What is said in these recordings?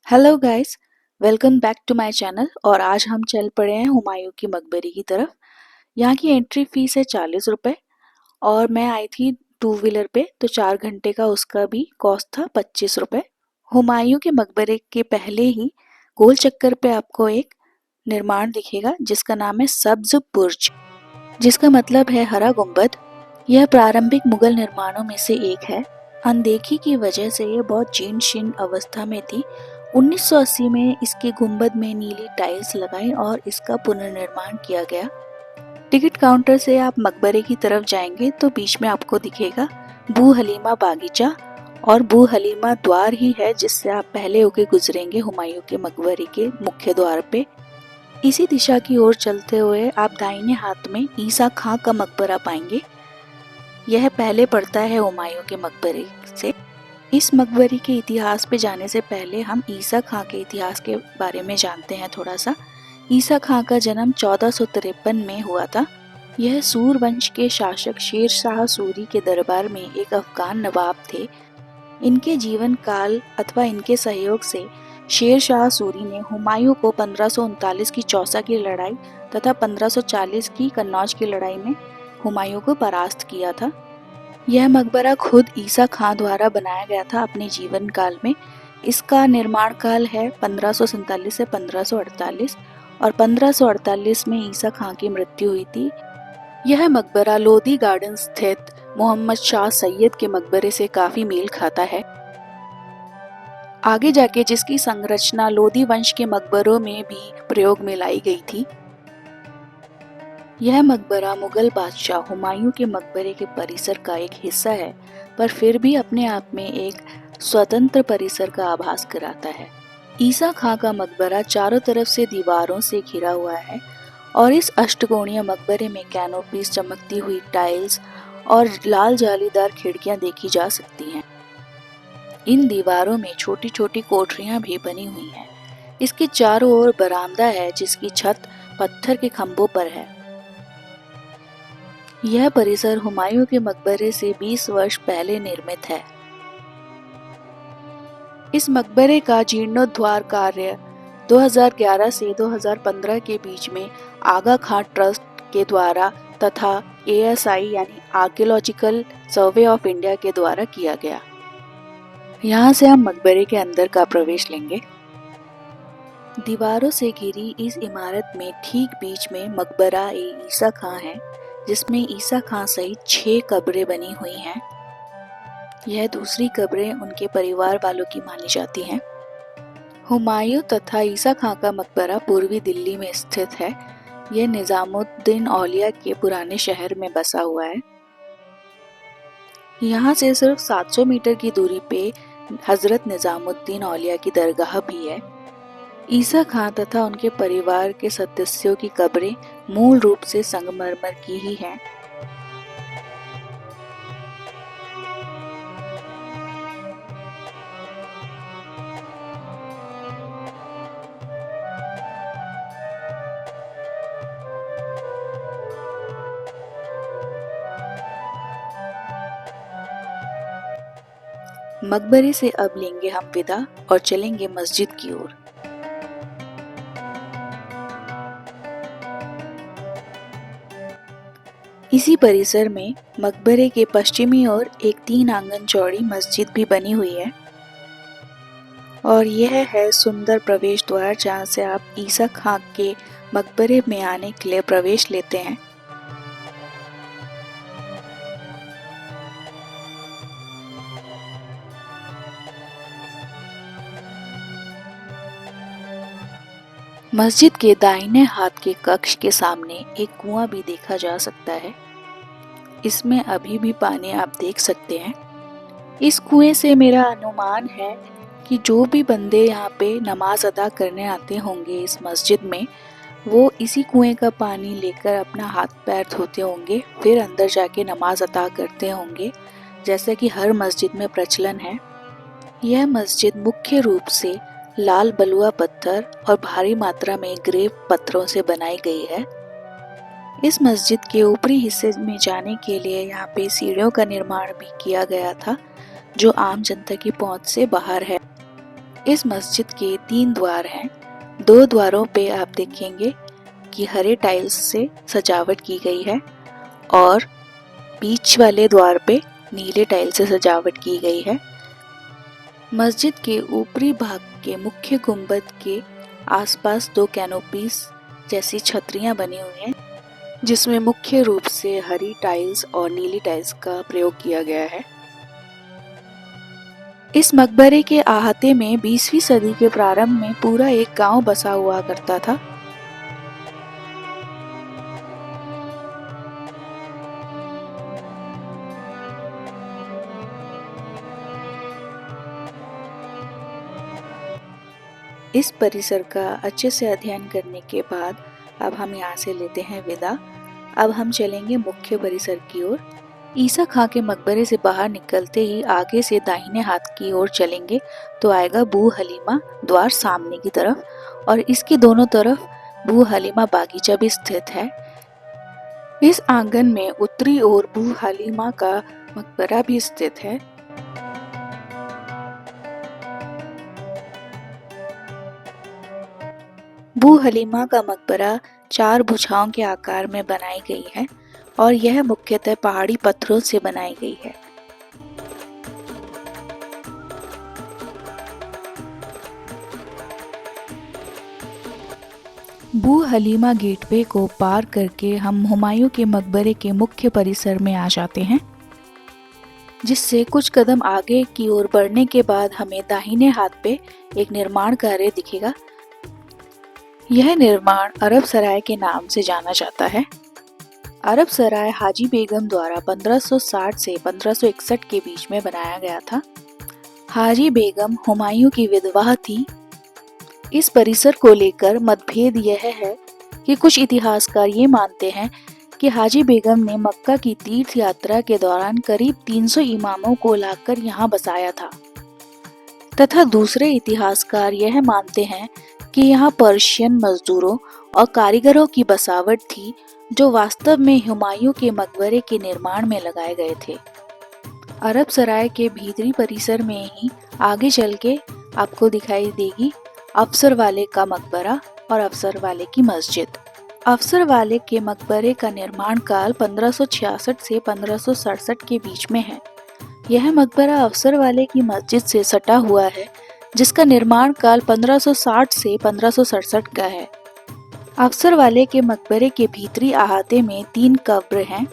Hello guys, welcome back to my channel. और आज हम चल पड़े हैं हुमायूं की मकबरी की तरफ। यहाँ की एंट्री फीस है 40 रुपये और मैं आई थी टू व्हीलर पे, तो 4 घंटे का उसका भी कॉस्ट था 25 रुपये। हुमायूं के मकबरे के पहले ही गोल चक्कर पे आपको एक निर्माण दिखेगा जिसका नाम है सब्ज बुर्ज, जिसका मतलब है हरा गुंबद। यह प्रारंभिक मुगल निर्माणों में से एक है। अनदेखी की वजह से ये बहुत जीर्ण शीर्ण अवस्था में थी। 1980 में इसके गुंबद में नीली टाइल्स लगाई और इसका पुनर्निर्माण किया गया। टिकट काउंटर से आप मकबरे की तरफ जाएंगे तो बीच में आपको दिखेगा बू हलीमा बागीचा, और बू हलीमा द्वार ही है जिससे आप पहले होके गुजरेंगे हुमायूं के मकबरे के मुख्य द्वार पे। इसी दिशा की ओर चलते हुए आप दाहिने हाथ में ईसा खां का मकबरा पाएंगे। यह पहले पड़ता है हुमायूं के मकबरे से। इस मकबरे के इतिहास पे जाने से पहले हम ईसा खां के इतिहास के बारे में जानते हैं थोड़ा सा। ईसा खां का जन्म 1453 में हुआ था। यह सूर वंश के शासक शेर शाह सूरी के दरबार में एक अफगान नवाब थे। इनके जीवन काल अथवा इनके सहयोग से शेर शाह सूरी ने हुमायूं को 1539 की चौसा की लड़ाई तथा 1540 की कन्नौज की लड़ाई में हुमायूं को परास्त किया था। यह मकबरा खुद ईसा खां द्वारा बनाया गया था अपने जीवन काल में। इसका निर्माण काल है 1547 से 1548 और 1548 में ईसा खां की मृत्यु हुई थी। यह मकबरा लोधी गार्डन स्थित मोहम्मद शाह सैयद के मकबरे से काफी मेल खाता है। आगे जाके जिसकी संरचना लोधी वंश के मकबरों में भी प्रयोग में लाई गई थी। यह मकबरा मुगल बादशाह हुमायूं के मकबरे के परिसर का एक हिस्सा है, पर फिर भी अपने आप में एक स्वतंत्र परिसर का आभास कराता है। ईसा खां का मकबरा चारों तरफ से दीवारों से घिरा हुआ है और इस अष्टकोणीय मकबरे में कैनोपीज, चमकती हुई टाइल्स और लाल जालीदार खिड़कियां देखी जा सकती हैं। इन दीवारों में छोटी छोटी कोठरियां भी बनी हुई हैं। इसके चारों ओर बरामदा है जिसकी छत पत्थर के खंभों पर है। यह परिसर हुमायूं के मकबरे से 20 वर्ष पहले निर्मित है। इस मकबरे का जीर्णोद्धार कार्य 2011 से 2015 के बीच में आगा खान ट्रस्ट के द्वारा तथा ASI यानी आर्कियोलॉजिकल सर्वे ऑफ इंडिया के द्वारा किया गया। यहाँ से हम मकबरे के अंदर का प्रवेश लेंगे। दीवारों से घिरी इस इमारत में ठीक बीच में मकबरा ईसा खां है, जिसमें ईसा खां सहित 6 कब्रें बनी हुई हैं। यह दूसरी कब्रें उनके परिवार वालों की मानी जाती हैं। हुमायूं तथा ईसा खां का मकबरा पूर्वी दिल्ली में स्थित है। यह निजामुद्दीन औलिया के पुराने शहर में बसा हुआ है। यहाँ से सिर्फ 700 मीटर की दूरी पे हजरत निजामुद्दीन औलिया की दरगाह भी है। ईसा खां तथा उनके परिवार के सदस्यों की कब्रें मूल रूप से संगमरमर की ही हैं। मकबरे से अब लेंगे हम विदा और चलेंगे मस्जिद की ओर। इसी परिसर में मकबरे के पश्चिमी ओर एक 3 आंगन चौड़ी मस्जिद भी बनी हुई है और यह है सुंदर प्रवेश द्वार जहाँ से आप ईसा खां के मकबरे में आने के लिए प्रवेश लेते हैं। मस्जिद के दाहिने हाथ के कक्ष के सामने एक कुआं भी देखा जा सकता है। इसमें अभी भी पानी आप देख सकते हैं। इस कुएं से मेरा अनुमान है कि जो भी बंदे यहाँ पे नमाज अदा करने आते होंगे इस मस्जिद में, वो इसी कुएं का पानी लेकर अपना हाथ पैर धोते होंगे, फिर अंदर जाके नमाज अदा करते होंगे, जैसा कि हर मस्जिद में प्रचलन है। यह मस्जिद मुख्य रूप से लाल बलुआ पत्थर और भारी मात्रा में ग्रेव पत्थरों से बनाई गई है। इस मस्जिद के ऊपरी हिस्से में जाने के लिए यहाँ पे सीढ़ियों का निर्माण भी किया गया था, जो आम जनता की पहुंच से बाहर है। इस मस्जिद के 3 द्वार हैं। 2 द्वारों पे आप देखेंगे कि हरे टाइल्स से सजावट की गई है और बीच वाले द्वार पे नीले टाइल से सजावट की गई है। मस्जिद के ऊपरी भाग के मुख्य गुंबद के आसपास 2 कैनोपीज जैसी छतरियां बनी हुई हैं, जिसमें मुख्य रूप से हरी टाइल्स और नीली टाइल्स का प्रयोग किया गया है। इस मकबरे के अहाते में 20वीं सदी के प्रारंभ में पूरा एक गांव बसा हुआ करता था। इस परिसर का अच्छे से अध्ययन करने के बाद अब हम यहाँ से लेते हैं विदा। अब हम चलेंगे मुख्य परिसर की ओर। ईसा खां के मकबरे से बाहर निकलते ही आगे से दाहिने हाथ की ओर चलेंगे तो आएगा बू हलीमा द्वार सामने की तरफ, और इसके दोनों तरफ बू हलीमा बागीचा भी स्थित है। इस आंगन में उत्तरी ओर बू हलीमा का मकबरा भी स्थित है। बू हलीमा का मकबरा 4 भुजाओं के आकार में बनाई गई है और यह मुख्यतः पहाड़ी पत्थरों से बनाई गई है। बू हलीमा गेटवे को पार करके हम हुमायूं के मकबरे के मुख्य परिसर में आ जाते हैं, जिससे कुछ कदम आगे की ओर बढ़ने के बाद हमें दाहिने हाथ पे एक निर्माण कार्य दिखेगा। यह निर्माण अरब सराय के नाम से जाना जाता है। अरब सराय हाजी बेगम द्वारा 1560 से 1561 के बीच में बनाया गया था। हाजी बेगम हुमायूं की विधवा थी। इस परिसर को लेकर मतभेद यह है कि कुछ इतिहासकार ये मानते हैं कि हाजी बेगम ने मक्का की तीर्थ यात्रा के दौरान करीब 300 इमामों को लाकर यहाँ बसाया था, तथा दूसरे इतिहासकार यह मानते हैं कि यहाँ पर्शियन मजदूरों और कारीगरों की बसावट थी, जो वास्तव में हुमायूं के मकबरे के निर्माण में लगाए गए थे। अरब सराय के भीतरी परिसर में ही आगे चल के आपको दिखाई देगी अफसर वाले का मकबरा और अफसर वाले की मस्जिद। अफसर वाले के मकबरे का निर्माण काल 1566 से 1567 के बीच में है। यह मकबरा अफसर वाले की मस्जिद से सटा हुआ है, जिसका निर्माण काल 1560 से 1567 का है। अफसर वाले के मकबरे के भीतरी अहाते में 3 कब्र हैं।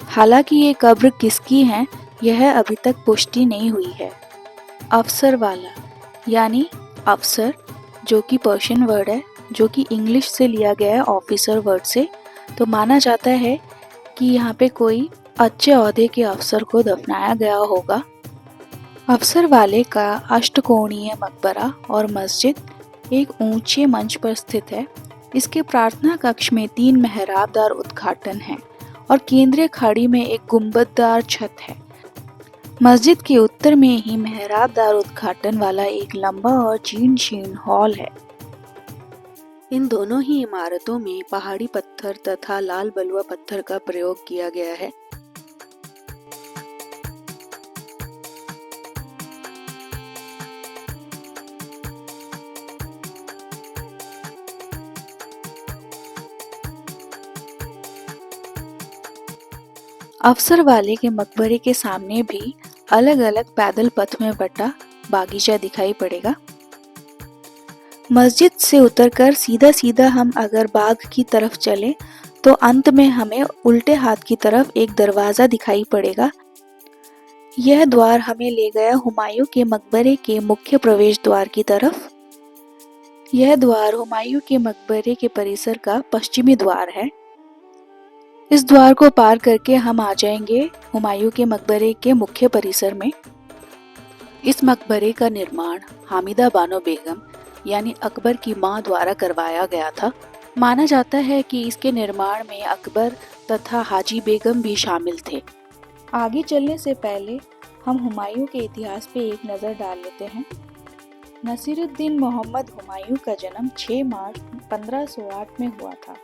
हालांकि ये कब्र किसकी हैं, यह अभी तक पुष्टि नहीं हुई है। अफसर वाला यानी अफसर, जो कि पर्शियन वर्ड है, जो कि इंग्लिश से लिया गया है ऑफिसर वर्ड से, तो माना जाता है कि यहाँ पे कोई अच्छे ओहदे के अफसर को दफनाया गया होगा। अफसर वाले का अष्टकोणीय मकबरा और मस्जिद एक ऊंचे मंच पर स्थित है। इसके प्रार्थना कक्ष में 3 मेहराबदार उद्घाटन हैं और केंद्रीय खाड़ी में एक गुंबददार छत है। मस्जिद के उत्तर में ही मेहराबदार उद्घाटन वाला एक लंबा और जीर्ण हॉल है। इन दोनों ही इमारतों में पहाड़ी पत्थर तथा लाल बलुआ पत्थर का प्रयोग किया गया है। अफसर वाले के मकबरे के सामने भी अलग अलग पैदल पथ में बटा बागीचा दिखाई पड़ेगा। मस्जिद से उतरकर सीधा सीधा हम अगर बाग की तरफ चलें तो अंत में हमें उल्टे हाथ की तरफ एक दरवाजा दिखाई पड़ेगा। यह द्वार हमें ले गया हुमायूं के मकबरे के मुख्य प्रवेश द्वार की तरफ। यह द्वार हुमायूं के मकबरे के परिसर का पश्चिमी द्वार है। इस द्वार को पार करके हम आ जाएंगे हुमायूं के मकबरे के मुख्य परिसर में। इस मकबरे का निर्माण हामिदा बानो बेगम यानी अकबर की मां द्वारा करवाया गया था। माना जाता है कि इसके निर्माण में अकबर तथा हाजी बेगम भी शामिल थे। आगे चलने से पहले हम हुमायूं के इतिहास पे एक नज़र डाल लेते हैं। नसीरुद्दीन मोहम्मद हुमायूं का जन्म 6 मार्च 1508 में हुआ था।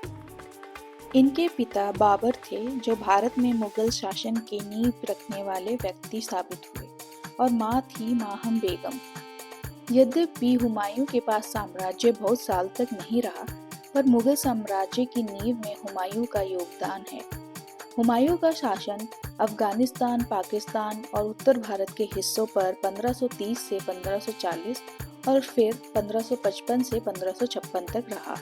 इनके पिता बाबर थे, जो भारत में मुगल शासन की नींव रखने वाले व्यक्ति साबित हुए, और माँ थी माहम बेगम। यद्यपि हुमायूं के पास साम्राज्य बहुत साल तक नहीं रहा, पर मुगल साम्राज्य की नींव में हुमायूं का योगदान है। हुमायूं का शासन अफगानिस्तान, पाकिस्तान और उत्तर भारत के हिस्सों पर 1530 से 1540 और फिर 1555 से 1556 तक रहा।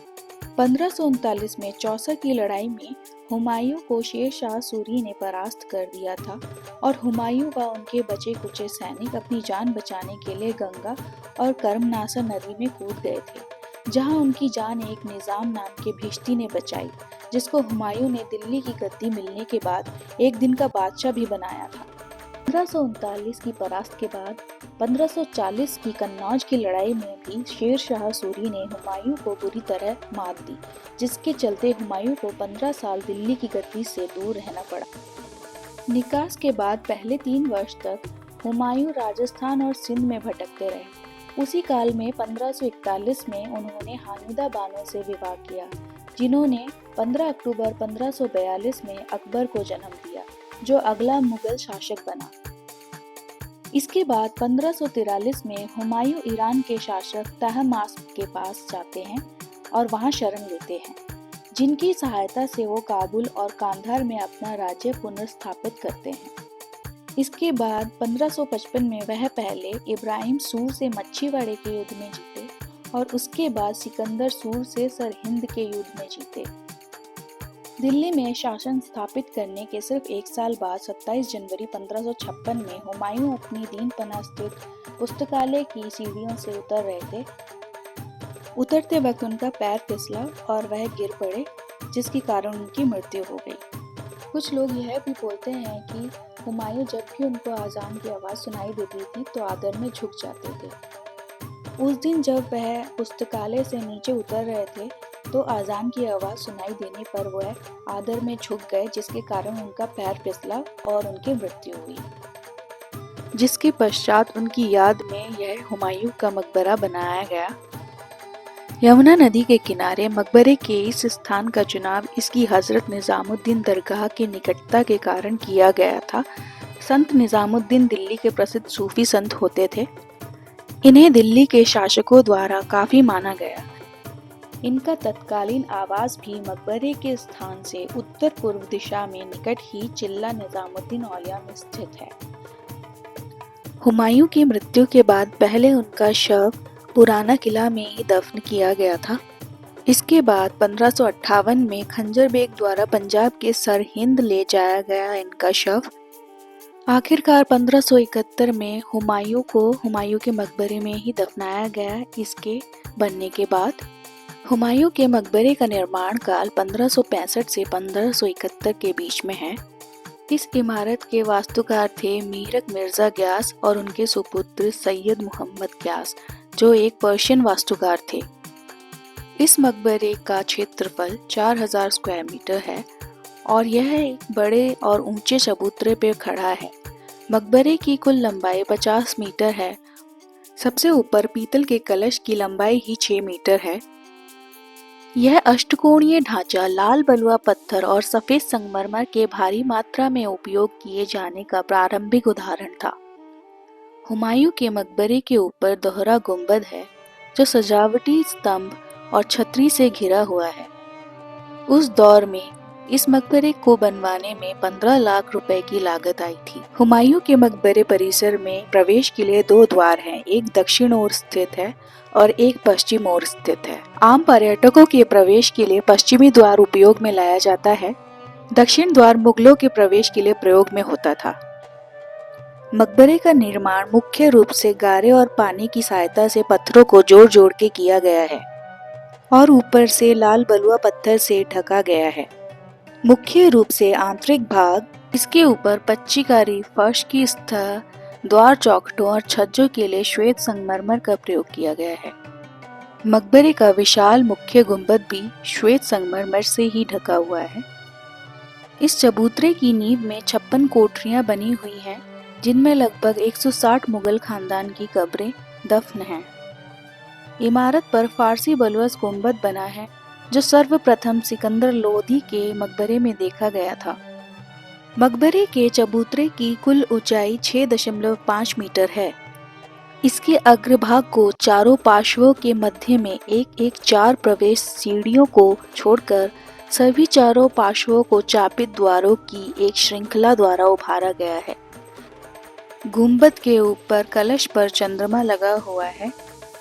1539 में चौसा की लड़ाई में हुमायूं को शेर शाह सूरी ने परास्त कर दिया था और हुमायूं व उनके बचे कुचे सैनिक अपनी जान बचाने के लिए गंगा और कर्मनासा नदी में कूद गए थे, जहां उनकी जान एक निजाम नाम के भिश्ती ने बचाई, जिसको हुमायूं ने दिल्ली की गद्दी मिलने के बाद एक दिन का बादशाह भी बनाया था। 1539 की परास्त के बाद 1540 की कन्नौज की लड़ाई में भी शेर शाह सूरी ने हुमायूं को बुरी तरह मात दी, जिसके चलते हुमायूं को 15 साल दिल्ली की गद्दी से दूर रहना पड़ा। निकास के बाद पहले 3 वर्ष तक हुमायूं राजस्थान और सिंध में भटकते रहे। उसी काल में 1541 में उन्होंने हामिदा बानो से विवाह किया, जिन्होंने 15 अक्टूबर 1542 में अकबर को जन्म दिया, जो अगला मुगल शासक बना। इसके बाद 1543 में हुमायूं ईरान के शासक तहमास्प के पास जाते हैं और वहां शरण लेते हैं, जिनकी सहायता से वो काबुल और कांधार में अपना राज्य पुनर्स्थापित करते हैं। इसके बाद 1555 में वह पहले इब्राहिम सूर से मच्छीवाड़े के युद्ध में जीते और उसके बाद सिकंदर सूर से सरहिंद के युद्ध में जीते। दिल्ली में शासन स्थापित करने के सिर्फ 1 साल बाद 27 जनवरी 1556 में हुमायूं अपनी दीनपना स्थित पुस्तकालय की सीढ़ियों से उतर रहे थे। उतरते वक्त उनका पैर फिसला और वह गिर पड़े, जिसके कारण उनकी मृत्यु हो गई। कुछ लोग यह भी बोलते हैं कि हुमायूं जब भी उनको आज़ान की आवाज़ सुनाई देती थी तो आदर में झुक जाते थे। उस दिन जब वह पुस्तकालय से नीचे उतर रहे थे तो आज़ान की आवाज़ सुनाई देने पर वह आदर में झुक गए, जिसके कारण उनका पैर फिसला और उनकी मृत्यु हुई, जिसके पश्चात उनकी याद में यह हुमायूं का मकबरा बनाया गया। यमुना नदी के किनारे मकबरे के इस स्थान का चुनाव इसकी हजरत निजामुद्दीन दरगाह की निकटता के कारण किया गया था। संत निजामुद्दीन दिल्ली के प्रसिद्ध सूफी संत होते थे। इन्हें दिल्ली के शासकों द्वारा काफी माना गया। इनका तत्कालीन आवास भी मकबरे के स्थान से उत्तर पूर्व दिशा में निकट ही चिल्ला निजामुद्दीन औलिया में स्थित है। हुमायूं की मृत्यु के बाद पहले उनका शव पुराना किला में ही दफन किया गया था। इसके बाद 1558 में खंजर बेग द्वारा पंजाब के सरहिंद ले जाया गया इनका शव। आखिरकार 1571 में हुमायूं को हुमायूं के मकबरे में ही दफनाया गया। इसके बनने के बाद हुमायूं के मकबरे का निर्माण काल 1565 से 1571 के बीच में है। इस इमारत के वास्तुकार थे मीरक मिर्जा ग्यास और उनके सुपुत्र सैयद मोहम्मद ग्यास, जो एक पर्शियन वास्तुकार थे। इस मकबरे का क्षेत्रफल 4000 स्क्वायर मीटर है और यह एक बड़े और ऊंचे चबूतरे पर खड़ा है। मकबरे की कुल लंबाई 50 मीटर है। सबसे ऊपर पीतल के कलश की लंबाई ही 6 मीटर है। यह अष्टकोणीय ढांचा लाल बलुआ पत्थर और सफेद संगमरमर के भारी मात्रा में उपयोग किए जाने का प्रारंभिक उदाहरण था। हुमायूं के मकबरे के ऊपर दोहरा गुंबद है, जो सजावटी स्तंभ और छतरी से घिरा हुआ है। उस दौर में इस मकबरे को बनवाने में 15 लाख रुपए की लागत आई थी। हुमायूं के मकबरे परिसर में प्रवेश के लिए 2 द्वार हैं, एक दक्षिण ओर स्थित है और एक पश्चिम ओर स्थित है। आम पर्यटकों के प्रवेश के लिए पश्चिमी द्वार उपयोग में लाया जाता है। दक्षिण द्वार मुगलों के प्रवेश के लिए प्रयोग में होता था। मकबरे का निर्माण मुख्य रूप से गारे और पानी की सहायता से पत्थरों को जोड़ जोड़ के किया गया है और ऊपर से लाल बलुआ पत्थर से ढका गया है। मुख्य रूप से आंतरिक भाग, इसके ऊपर पच्चीकारी फर्श की सतह, द्वार चौखटों और छज्जों के लिए श्वेत संगमरमर का प्रयोग किया गया है। मकबरे का विशाल मुख्य गुंबद भी श्वेत संगमरमर से ही ढका हुआ है। इस चबूतरे की नींव में 56 कोठरियां बनी हुई हैं, जिनमें लगभग 160 मुगल खानदान की कब्रें दफन हैं। इमारत पर फारसी बलुअस गुंबद बना है, जो सर्वप्रथम सिकंदर लोधी के मकबरे में देखा गया था। मकबरे के चबूतरे की कुल ऊंचाई 6.5 मीटर है। इसके अग्रभाग को चारों पार्श्वों के मध्य में एक एक 4 प्रवेश सीढ़ियों को छोड़कर सभी चारों पार्श्वों को चापित द्वारों की एक श्रृंखला द्वारा उभारा गया है। गुंबद के ऊपर कलश पर चंद्रमा लगा हुआ है,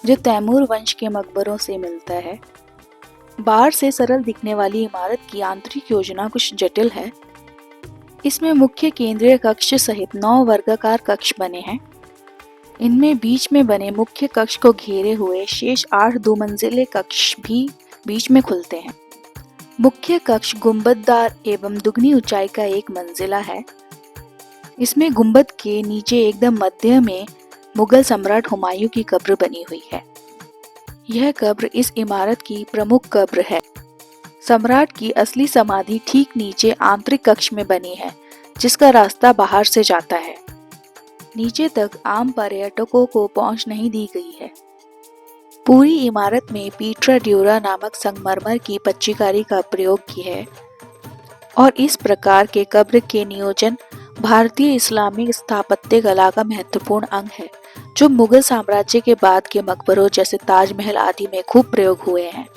जो तैमूर वंश के मकबरों से मिलता है। बाहर से सरल दिखने वाली इमारत की आंतरिक योजना कुछ जटिल है। इसमें मुख्य केंद्रीय कक्ष सहित 9 वर्गाकार कक्ष बने हैं। इनमें बीच में बने मुख्य कक्ष को घेरे हुए शेष 8 2 मंजिले कक्ष भी बीच में खुलते हैं। मुख्य कक्ष गुंबददार एवं दुगनी ऊंचाई का एक मंजिला है। इसमें गुंबद के नीचे एकदम मध्य में मुगल सम्राट हुमायूं की कब्र बनी हुई है। यह कब्र इस इमारत की प्रमुख कब्र है। सम्राट की असली समाधि ठीक नीचे आंतरिक कक्ष में बनी है, जिसका रास्ता बाहर से जाता है। नीचे तक आम पर्यटकों को पहुंच नहीं दी गई है। पूरी इमारत में पीट्रा ड्यूरा नामक संगमरमर की पच्चीकारी का प्रयोग किया है और इस प्रकार के कब्र के नियोजन भारतीय इस्लामिक स्थापत्य कला का महत्वपूर्ण अंग है, जो मुगल साम्राज्य के बाद के मकबरों जैसे ताजमहल आदि में खूब प्रयोग हुए हैं।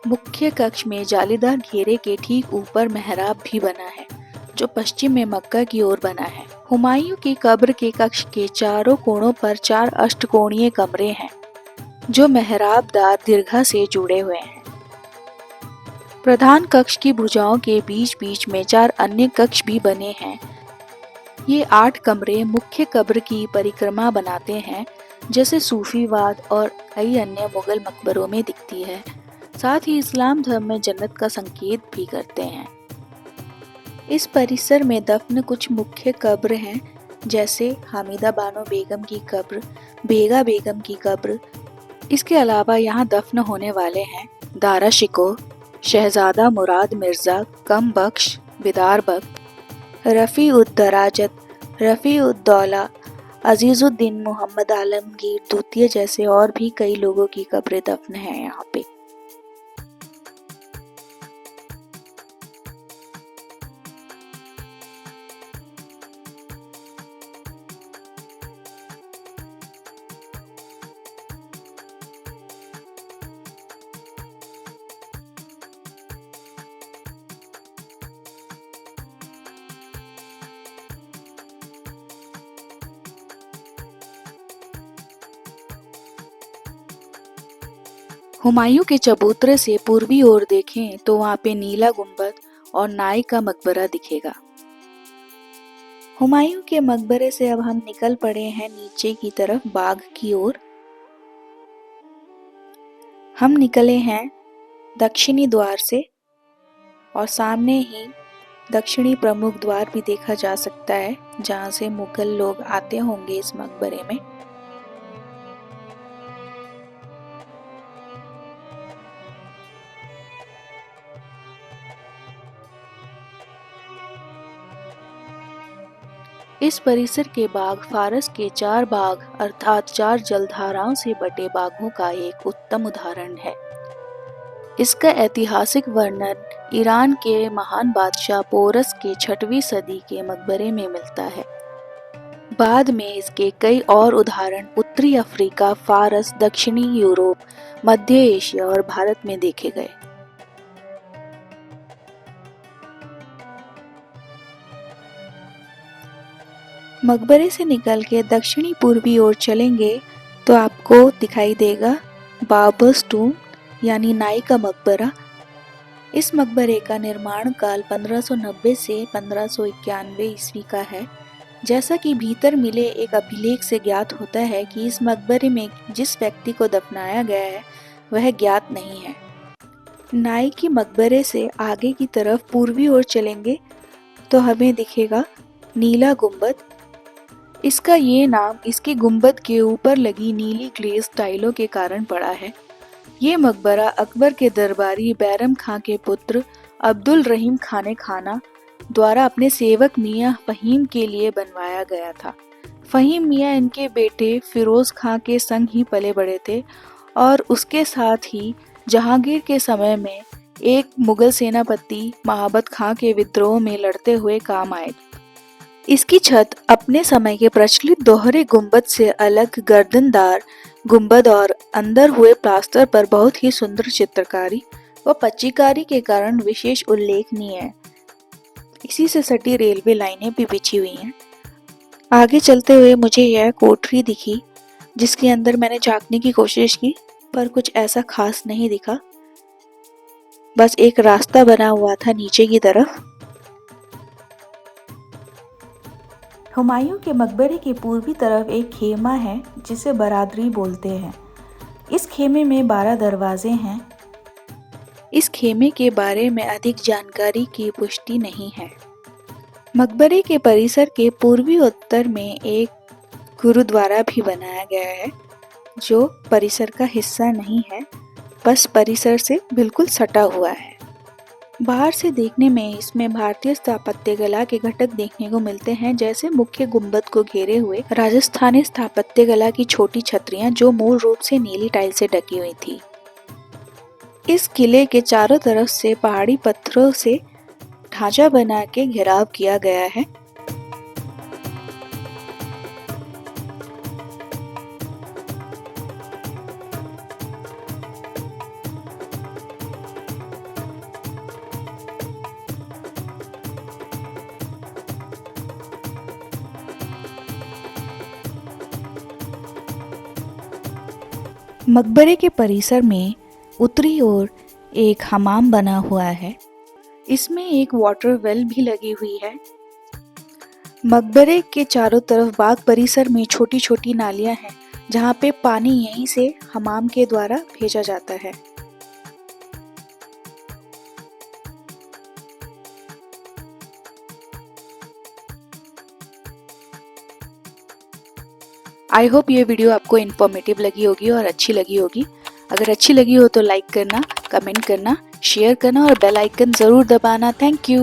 मुख्य कक्ष में जालीदार घेरे के ठीक ऊपर मेहराब भी बना है, जो पश्चिम में मक्का की ओर बना है। हुमायूं की कब्र के कक्ष के चारों कोणों पर 4 अष्टकोणीय कमरे हैं, जो मेहराबदार दीर्घा से जुड़े हुए हैं। प्रधान कक्ष की भुजाओं के बीच बीच में 4 अन्य कक्ष भी बने हैं। ये 8 कमरे मुख्य कब्र की परिक्रमा बनाते हैं, जैसे सूफीवाद और कई अन्य मुगल मकबरों में दिखती है। साथ ही इस्लाम धर्म में जन्नत का संकेत भी करते हैं। इस परिसर में दफन कुछ मुख्य कब्र हैं, जैसे हामिदा बानो बेगम की कब्र, बेगा बेगम की कब्र। इसके अलावा यहाँ दफन होने वाले हैं दारा शिकोह, शहजादा मुराद मिर्जा, कम बख्श, बिदार बख्त, रफ़ी उद दराजत, रफ़ी उद दौला, अजीजुद्दीन मोहम्मद आलमगीर द्वितीय जैसे और भी कई लोगों की कब्रें दफन हैं यहाँ पे। हुमायूं के चबूतरे से पूर्वी ओर देखें तो वहां पे नीला गुंबद और नाई का मकबरा दिखेगा। हुमायूं के मकबरे से अब हम निकल पड़े हैं नीचे की तरफ बाग की ओर। हम निकले हैं दक्षिणी द्वार से और सामने ही दक्षिणी प्रमुख द्वार भी देखा जा सकता है, जहां से मुगल लोग आते होंगे इस मकबरे में। इस परिसर के बाग फारस के 4 बाग अर्थात 4 जलधाराओं से बटे बागों का एक उत्तम उदाहरण है। इसका ऐतिहासिक वर्णन ईरान के महान बादशाह पोरस के 6वीं सदी के मकबरे में मिलता है। बाद में इसके कई और उदाहरण उत्तरी अफ्रीका, फारस, दक्षिणी यूरोप, मध्य एशिया और भारत में देखे गए। मकबरे से निकल के दक्षिणी पूर्वी ओर चलेंगे तो आपको दिखाई देगा बाबर्स टूम यानी नाई का मकबरा। इस मकबरे का निर्माण काल 1590 से 1591 ईस्वी का है। जैसा कि भीतर मिले एक अभिलेख से ज्ञात होता है कि इस मकबरे में जिस व्यक्ति को दफनाया गया है वह ज्ञात नहीं है। नाई की मकबरे से आगे की तरफ पूर्वी ओर चलेंगे तो हमें दिखेगा नीला गुंबद। इसका ये नाम इसके गुंबद के ऊपर लगी नीली ग्लेज टाइलों के कारण पड़ा है। ये मकबरा अकबर के दरबारी बैरम खां के पुत्र अब्दुल रहीम खाने खाना द्वारा अपने सेवक मियां फहीम के लिए बनवाया गया था। फहीम मियां इनके बेटे फिरोज खां के संग ही पले बड़े थे और उसके साथ ही जहांगीर के समय में एक मुगल सेनापति महाबत खां के विद्रोह में लड़ते हुए काम आए। इसकी छत अपने समय के प्रचलित दोहरे गुंबद से अलग गर्दनदार गुंबद और अंदर हुए प्लास्टर पर बहुत ही सुंदर चित्रकारी व पच्चीकारी के कारण विशेष उल्लेखनीय है। इसी से सटी रेलवे लाइनें भी बिछी हुई हैं। आगे चलते हुए मुझे यह कोठरी दिखी, जिसके अंदर मैंने झांकने की कोशिश की पर कुछ ऐसा खास नहीं दिखा। बस एक रास्ता बना हुआ था नीचे की तरफ। हुमायूं के मकबरे के पूर्वी तरफ एक खेमा है जिसे बरादरी बोलते हैं। इस खेमे में 12 दरवाजे हैं। इस खेमे के बारे में अधिक जानकारी की पुष्टि नहीं है। मकबरे के परिसर के पूर्वी उत्तर में एक गुरुद्वारा भी बनाया गया है, जो परिसर का हिस्सा नहीं है, बस परिसर से बिल्कुल सटा हुआ है। बाहर से देखने में इसमें भारतीय स्थापत्य कला के घटक देखने को मिलते हैं, जैसे मुख्य गुंबद को घेरे हुए राजस्थानी स्थापत्य कला की छोटी छतरियां, जो मूल रूप से नीली टाइल से ढकी हुई थी। इस किले के चारों तरफ से पहाड़ी पत्थरों से ढांचा बना के घेराव किया गया है। मकबरे के परिसर में उत्तरी ओर एक हमाम बना हुआ है। इसमें एक वाटर वेल भी लगी हुई है। मकबरे के चारों तरफ बाग परिसर में छोटी छोटी नालियां हैं, जहां पे पानी यहीं से हमाम के द्वारा भेजा जाता है। आई होप ये वीडियो आपको इन्फॉर्मेटिव लगी होगी और अच्छी लगी होगी। अगर अच्छी लगी हो तो लाइक करना, कमेंट करना, शेयर करना और बेल आइकन ज़रूर दबाना। Thank you.